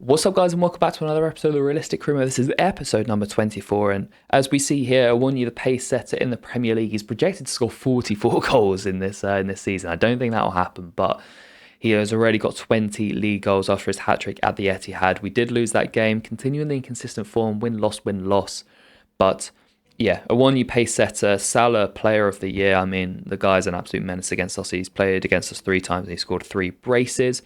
What's up, guys, and welcome back to another episode of the Realistic Crew. This is episode number 24, and as we see here, Awoniyi, the pace setter in the Premier League, he's projected to score 44 goals in this season. I don't think that will happen, but he has already got 20 league goals after his hat-trick at the Etihad. We did lose that game, continuing the inconsistent form, win-loss. But yeah, Awoniyi, pace setter, Salah player of the year. I mean, the guy's an absolute menace against us. He's played against us 3 times and he scored 3 braces.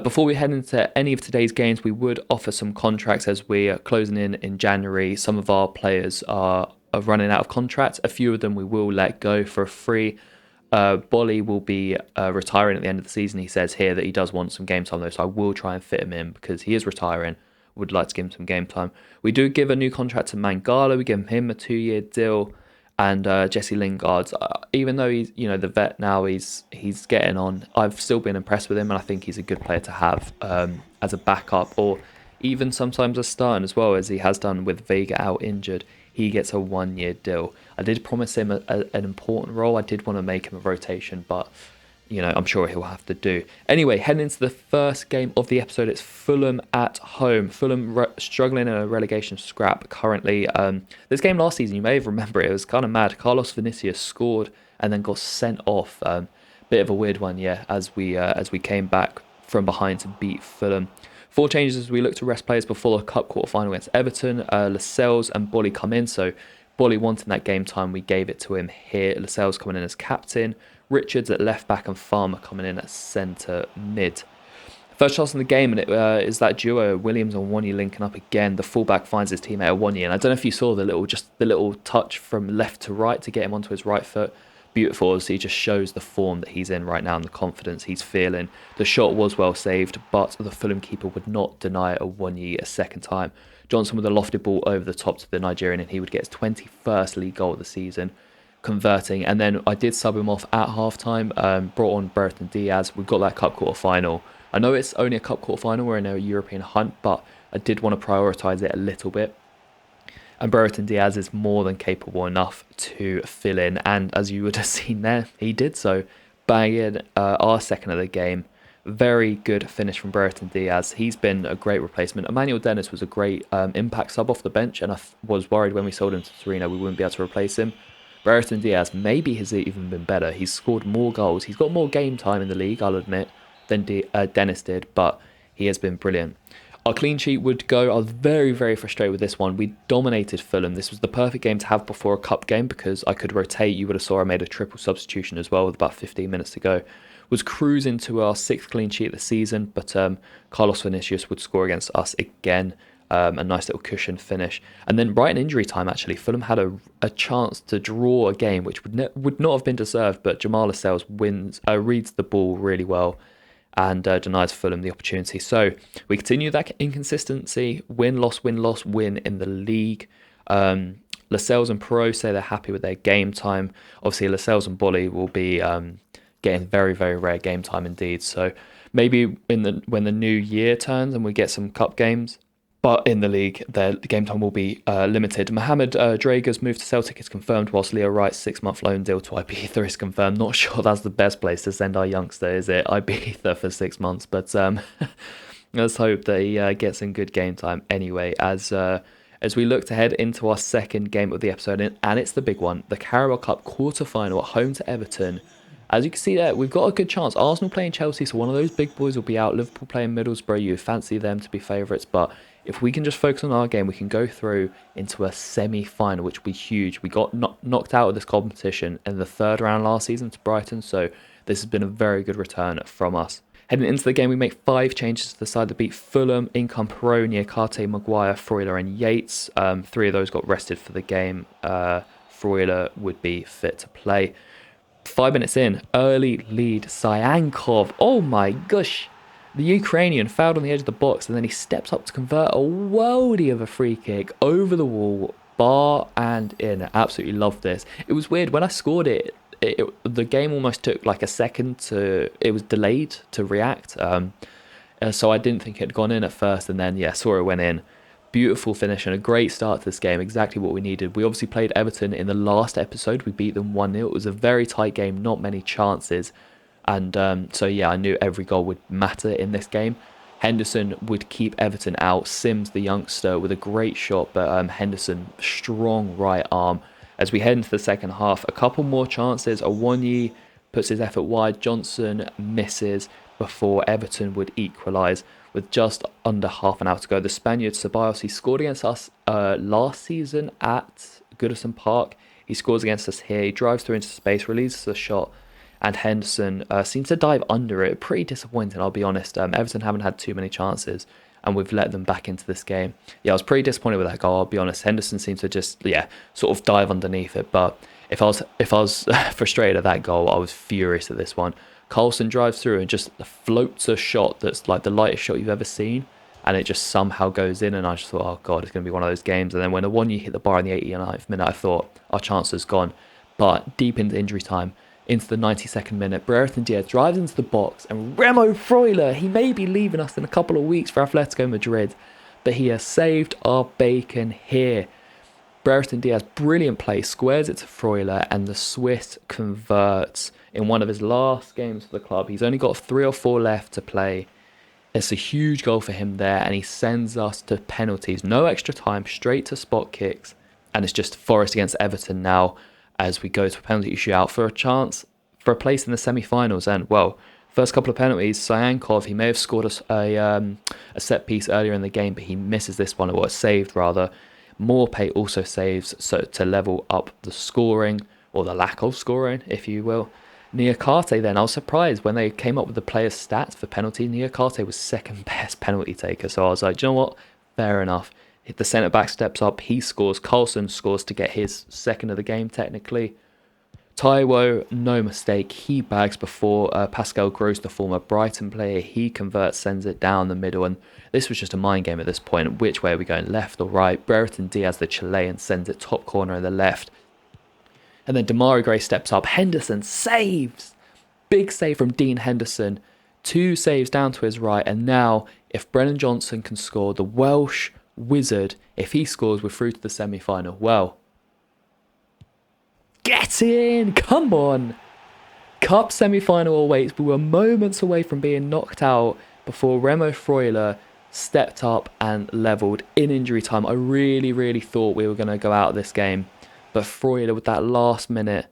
Before we head into any of today's games, we would offer some contracts as we are closing in January. Some of our players are running out of contracts. A few of them we will let go for free. Bolly will be retiring at the end of the season. He says here that he does want some game time though, so I will try and fit him in because he is retiring. Would like to give him some game time. We do give a new contract to Mangala. We give him a 2-year deal. And Jesse Lingard, even though he's the vet now, he's getting on. I've still been impressed with him, and I think he's a good player to have as a backup, or even sometimes a starting as well, as he has done with Vega out injured. He gets a 1-year deal. I did promise him an important role. I did want to make him a rotation, but I'm sure he'll have to do. Anyway, heading into the first game of the episode, it's Fulham at home. Fulham struggling in a relegation scrap currently. This game last season, you may remember it was kind of mad. Carlos Vinicius scored and then got sent off. Bit of a weird one, yeah, as we came back from behind to beat Fulham. 4 changes as we look to rest players before the Cup quarter-final against Everton. Lascelles and Bolly come in, so Bolly wanting that game time, we gave it to him here. Lascelles coming in as captain. Richards at left back and Farmer coming in at centre mid. First chance in the game, and it is that duo Williams and Awoniyi linking up again. The fullback finds his teammate Awoniyi, and I don't know if you saw the little touch from left to right to get him onto his right foot. Beautiful, as he just shows the form that he's in right now and the confidence he's feeling. The shot was well saved, but the Fulham keeper would not deny Awoniyi a second time. Johnson with a lofted ball over the top to the Nigerian, and he would get his 21st league goal of the season, converting. And then I did sub him off at halftime, brought on Everton Diaz. We've got that cup quarter final. I know it's only a cup quarter final, we're in a European hunt, but I did want to prioritise it a little bit. And Everton Diaz is more than capable enough to fill in, and as you would have seen there, he did so, banging our second of the game. Very good finish from Everton Diaz. He's been a great replacement. Emmanuel Dennis was a great impact sub off the bench, and I was worried when we sold him to Torino we wouldn't be able to replace him. Everton Diaz maybe has even been better. He's scored more goals. He's got more game time in the league, I'll admit, than Dennis did, but he has been brilliant. Our clean sheet would go. I was very, very frustrated with this one. We dominated Fulham. This was the perfect game to have before a cup game because I could rotate. You would have saw I made a triple substitution as well with about 15 minutes to go. Was cruising to our 6th clean sheet of the season, but Carlos Vinicius would score against us again. A nice little cushion finish. And then right in injury time, actually, Fulham had a chance to draw a game, which would not have been deserved, but Jamal Lascelles reads the ball really well and denies Fulham the opportunity. So we continue that inconsistency, win-loss in the league. Lascelles and Perot say they're happy with their game time. Obviously, Lascelles and Bolly will be getting very, very rare game time indeed. So maybe when the new year turns and we get some cup games, but in the league, the game time will be limited. Mohamed Drager's move to Celtic is confirmed, whilst Leo Wright's 6-month loan deal to Ibiza is confirmed. Not sure that's the best place to send our youngster, is it? Ibiza for 6 months. But let's hope that he gets some good game time anyway, as we look to head into our second game of the episode. And it's the big one, the Carabao Cup quarter-final at home to Everton. As you can see there, we've got a good chance. Arsenal playing Chelsea, so one of those big boys will be out. Liverpool playing Middlesbrough, you fancy them to be favourites, but if we can just focus on our game, we can go through into a semi-final, which will be huge. We got knocked out of this competition in the 3rd round last season to Brighton, so this has been a very good return from us. Heading into the game, we make 5 changes to the side to beat Fulham. In come Perot, Niakate, Maguire, Freuler and Yates. 3 of those got rested for the game. Freuler would be fit to play. 5 minutes in, early lead, Syankov. Oh my gosh. The Ukrainian fouled on the edge of the box, and then he steps up to convert a worldie of a free kick over the wall, bar and in. I absolutely loved this. It was weird. When I scored it, the game almost took like a second it was delayed to react. So I didn't think it had gone in at first, and then, yeah, saw it went in. Beautiful finish and a great start to this game, exactly what we needed. We obviously played Everton in the last episode. We beat them 1-0. It was a very tight game, not many chances. And so, yeah, I knew every goal would matter in this game. Henderson would keep Everton out. Sims, the youngster, with a great shot, but Henderson, strong right arm. As we head into the second half, a couple more chances. Awoniyi puts his effort wide. Johnson misses before Everton would equalise with just under half an hour to go. The Spaniard Ceballos, he scored against us last season at Goodison Park. He scores against us here. He drives through into space, releases a shot, and Henderson seems to dive under it. Pretty disappointing, I'll be honest. Everton haven't had too many chances, and we've let them back into this game. Yeah, I was pretty disappointed with that goal, I'll be honest. Henderson seems to just, sort of dive underneath it. But if I was frustrated at that goal, I was furious at this one. Carlson drives through and just floats a shot that's like the lightest shot you've ever seen, and it just somehow goes in, and I just thought, oh God, it's going to be one of those games. And then when you hit the bar in the 89th minute, I thought, our chance is gone. But deep into injury time, into the 92nd minute, Brereton Diaz drives into the box, and Remo Freuler, he may be leaving us in a couple of weeks for Atletico Madrid, but he has saved our bacon here. Brereton Diaz, brilliant play, squares it to Freuler, and the Swiss converts in one of his last games for the club. He's only got 3 or 4 left to play. It's a huge goal for him there, and he sends us to penalties. No extra time, straight to spot kicks, and it's just Forest against Everton now as we go to a penalty shootout for a chance for a place in the semi-finals. And, well, first couple of penalties, Syankov, he may have scored a set piece earlier in the game, but he misses this one, or saved rather. Morpay also saves so to level up the scoring, or the lack of scoring, if you will. Niakate then, I was surprised when they came up with the players' stats for penalty. Niakate was second best penalty taker, so I was like, do you know what? Fair enough. The centre-back steps up, he scores. Carlson scores to get his second of the game, technically. Taiwo, no mistake, he bags before Pascal Gross, the former Brighton player. He converts, sends it down the middle, and this was just a mind game at this point. Which way are we going, left or right? Brereton Diaz, the Chilean, sends it top corner in the left. And then Damari Gray steps up. Henderson saves. Big save from Dean Henderson. 2 saves down to his right. And now, if Brennan Johnson can score, the Welsh wizard, if he scores, we're through to the semi-final. Well, get in! Come on! Cup semi-final awaits. We were moments away from being knocked out before Remo Freuler stepped up and levelled in injury time. I really, really thought we were going to go out of this game. But Freuler with that last minute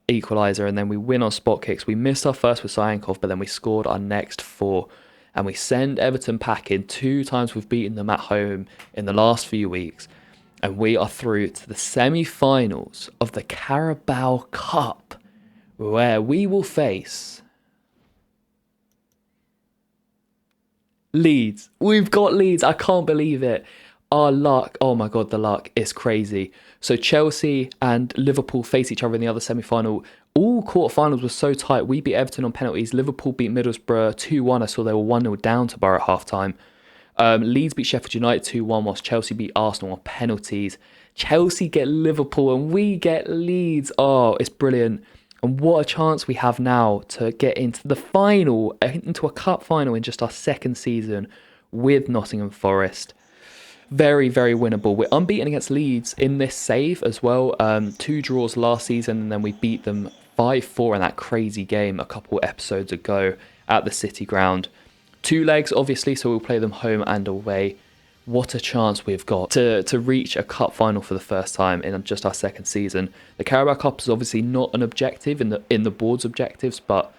equaliser, and then we win on spot kicks. We missed our first with Syankov, but then we scored our next 4. And we send Everton packing. 2 times we've beaten them at home in the last few weeks. And we are through to the semi-finals of the Carabao Cup, where we will face Leeds. We've got Leeds. I can't believe it. Our luck, oh my God, the luck is crazy. So Chelsea and Liverpool face each other in the other semi-final. All quarterfinals were so tight. We beat Everton on penalties. Liverpool beat Middlesbrough 2-1. I saw they were 1-0 down to Borough at half-time. Leeds beat Sheffield United 2-1, whilst Chelsea beat Arsenal on penalties. Chelsea get Liverpool and we get Leeds. Oh, it's brilliant. And what a chance we have now to get into the final, into a cup final in just our second season with Nottingham Forest. Very, very winnable. We're unbeaten against Leeds in this save as well. 2 draws last season, and then we beat them 5-4 in that crazy game a couple episodes ago at the City Ground. 2 legs, obviously, so we'll play them home and away. What a chance we've got to reach a cup final for the first time in just our second season. The Carabao Cup is obviously not an objective in the board's objectives, but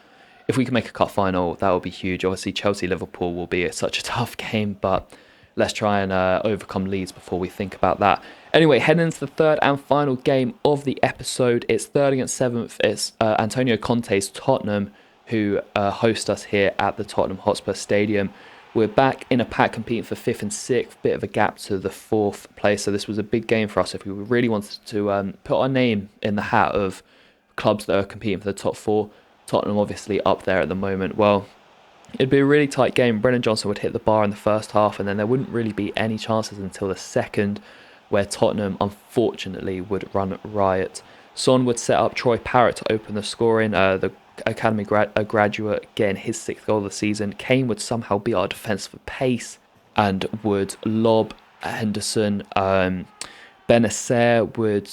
if we can make a cup final, that would be huge. Obviously, Chelsea-Liverpool will be such a tough game, but let's try and overcome Leeds before we think about that. Anyway, heading into the third and final game of the episode. It's 3rd against 7th. It's Antonio Conte's Tottenham who host us here at the Tottenham Hotspur Stadium. We're back in a pack competing for 5th and 6th. Bit of a gap to the 4th place. So this was a big game for us if we really wanted to put our name in the hat of clubs that are competing for the top 4. Tottenham obviously up there at the moment. Well, it'd be a really tight game. Brennan Johnson would hit the bar in the first half, and then there wouldn't really be any chances until the second, where Tottenham, unfortunately, would run riot. Son would set up Troy Parrott to open the scoring, the academy graduate getting his 6th goal of the season. Kane would somehow be our defensive pace and would lob Henderson. Benacer would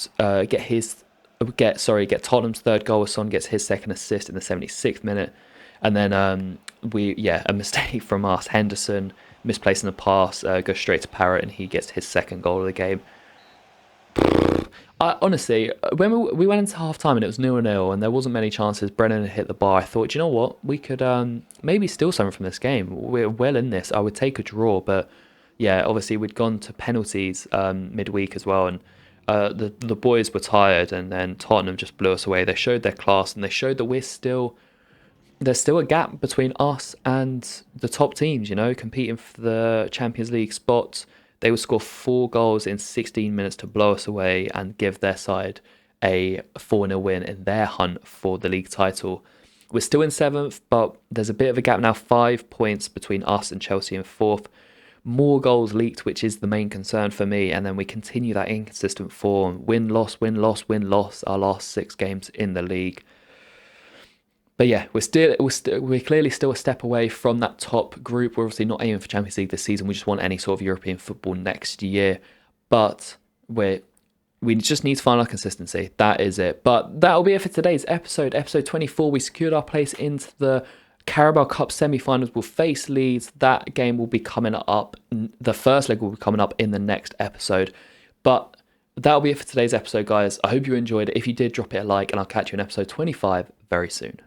get Tottenham's 3rd goal. Son gets his 2nd assist in the 76th minute. And then a mistake from us. Henderson misplacing the pass, goes straight to Parrott, and he gets his second goal of the game. Honestly, when we went into half time and it was 0-0 and there wasn't many chances, Brennan had hit the bar. I thought, you know what, we could maybe steal something from this game. We're well in this. I would take a draw, but yeah, obviously we'd gone to penalties midweek as well, and the boys were tired, and then Tottenham just blew us away. They showed their class, and they showed that there's still a gap between us and the top teams, competing for the Champions League spot. They would score 4 goals in 16 minutes to blow us away and give their side a 4-0 win in their hunt for the league title. We're still in 7th, but there's a bit of a gap now, 5 points between us and Chelsea in 4th. More goals leaked, which is the main concern for me, and then we continue that inconsistent form. Win, loss, win, loss, win, loss, our last 6 games in the league. But yeah, we're clearly still a step away from that top group. We're obviously not aiming for Champions League this season. We just want any sort of European football next year. But we just need to find our consistency. That is it. But that'll be it for today's episode 24. We secured our place into the Carabao Cup semi-finals. We'll face Leeds. That game will be coming up. The first leg will be coming up in the next episode. But that'll be it for today's episode, guys. I hope you enjoyed it. If you did, drop it a like, and I'll catch you in episode 25 very soon.